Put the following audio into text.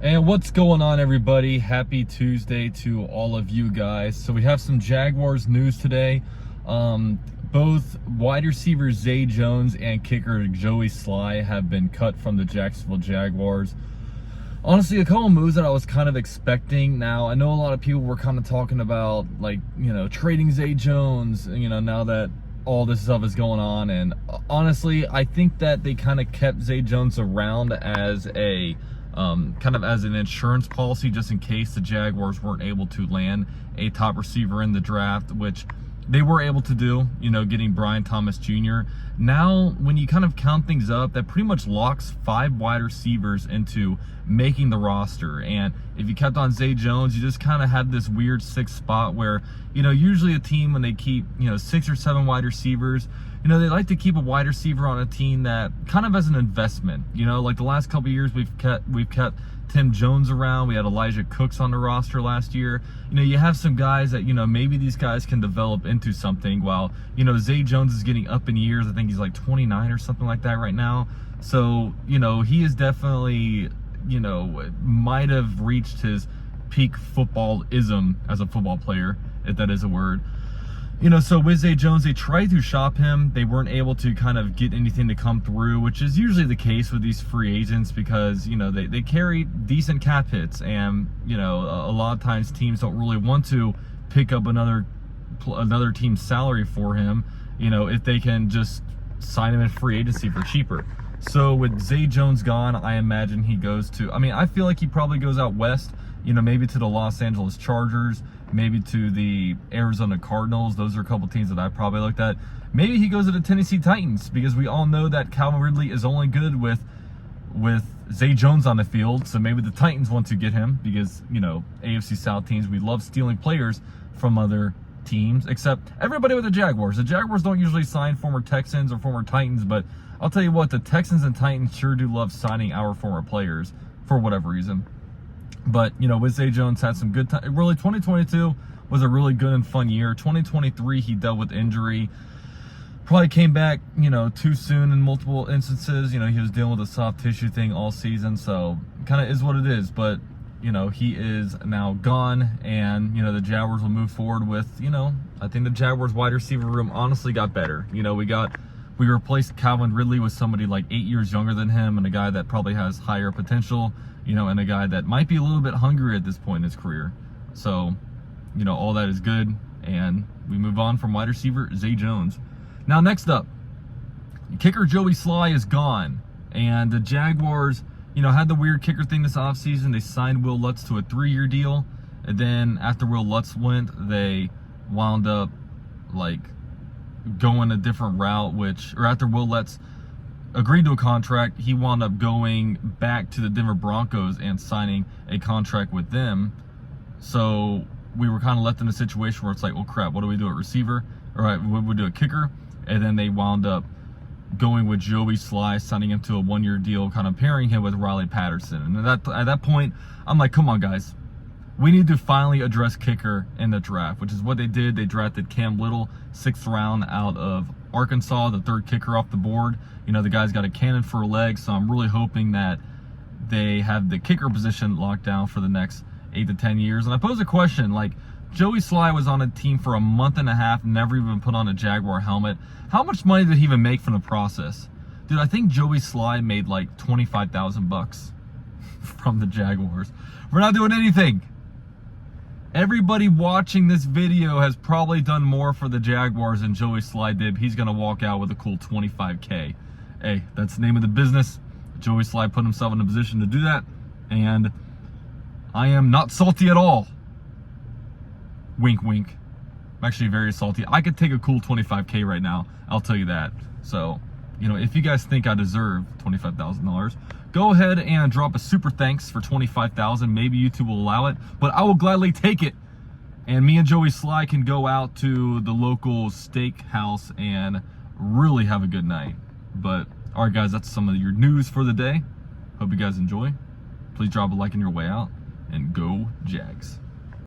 And what's going on, everybody? Happy Tuesday to all of you guys. So we have some Jaguars news today. Both wide receivers Zay Jones and kicker Joey Slye have been cut from the Jacksonville Jaguars. Honestly, a couple moves that I was kind of expecting. Now, I know a lot of people were kind of talking about, like, trading Zay Jones, now that all this stuff is going on. And honestly, I think that they kind of kept Zay Jones around as a kind of as an insurance policy, just in case the Jaguars weren't able to land a top receiver in the draft, which they were able to do, getting Brian Thomas Jr. Now, when you kind of count things up, that pretty much locks 5 wide receivers into making the roster. And if you kept on Zay Jones, you just kind of had this weird 6th spot where, usually a team, when they keep, 6 or 7 wide receivers, they like to keep a wide receiver on a team that kind of as an investment. Like the last couple of years, we've kept Tim Jones around. We had Elijah Cooks on the roster last year. You have some guys that, maybe these guys can develop into something, while, Zay Jones is getting up in years. I think he's like 29 or something like that right now. So, he is definitely, might have reached his peak footballism as a football player, if that is a word. So with Zay Jones, they tried to shop him. They weren't able to kind of get anything to come through, which is usually the case with these free agents, because, they carry decent cap hits. And, a lot of times teams don't really want to pick up another team's salary for him, if they can just sign him in free agency for cheaper. So with Zay Jones gone, I imagine he goes to, I feel like he probably goes out west, maybe to the Los Angeles Chargers, maybe to the Arizona Cardinals. Those are a couple teams that I probably looked at. Maybe he goes to the Tennessee Titans, because we all know that Calvin Ridley is only good with Zay Jones on the field. So maybe the Titans want to get him, because, AFC South teams, we love stealing players from other teams, except everybody with the Jaguars. The Jaguars don't usually sign former Texans or former Titans, but I'll tell you what, the Texans and Titans sure do love signing our former players for whatever reason. But, with Zay Jones, had some good time. Really, 2022 was a really good and fun year. 2023, he dealt with injury. Probably came back, too soon in multiple instances. He was dealing with a soft tissue thing all season. So, kind of is what it is. But, he is now gone. And, the Jaguars will move forward with, I think the Jaguars wide receiver room honestly got better. We replaced Calvin Ridley with somebody like 8 years younger than him, and a guy that probably has higher potential, and a guy that might be a little bit hungry at this point in his career. So, all that is good, and we move on from wide receiver Zay Jones. Now, next up, kicker Joey Slye is gone, and the Jaguars, had the weird kicker thing this offseason. They signed Will Lutz to a 3-year deal, and then after Will Lutz went, they wound up, going a different route, or after Will Lutz agreed to a contract, he wound up going back to the Denver Broncos and signing a contract with them. So we were kind of left in a situation where it's like, well, crap, what do we do at receiver? All right, what do we do at kicker? And then they wound up going with Joey Slye, signing him to a 1-year deal, kind of pairing him with Riley Patterson. And at that point, I'm like, come on, guys. We need to finally address kicker in the draft, which is what they did. They drafted Cam Little, 6th round out of Arkansas, the 3rd kicker off the board. The guy's got a cannon for a leg, so I'm really hoping that they have the kicker position locked down for the next 8 to 10 years. And I pose a question, Joey Slye was on a team for a month and a half, never even put on a Jaguar helmet. How much money did he even make from the process? Dude, I think Joey Slye made like $25,000 from the Jaguars. We're not doing anything. Everybody watching this video has probably done more for the Jaguars than Joey Slye did. He's going to walk out with a cool $25K. Hey, that's the name of the business. Joey Slye put himself in a position to do that, and I am not salty at all. Wink, wink. I'm actually very salty. I could take a cool $25K right now. I'll tell you that. So, if you guys think I deserve $25,000, go ahead and drop a super thanks for $25,000. Maybe YouTube will allow it, but I will gladly take it. And me and Joey Slye can go out to the local steakhouse and really have a good night. But, all right, guys, that's some of your news for the day. Hope you guys enjoy. Please drop a like on your way out, and go Jags.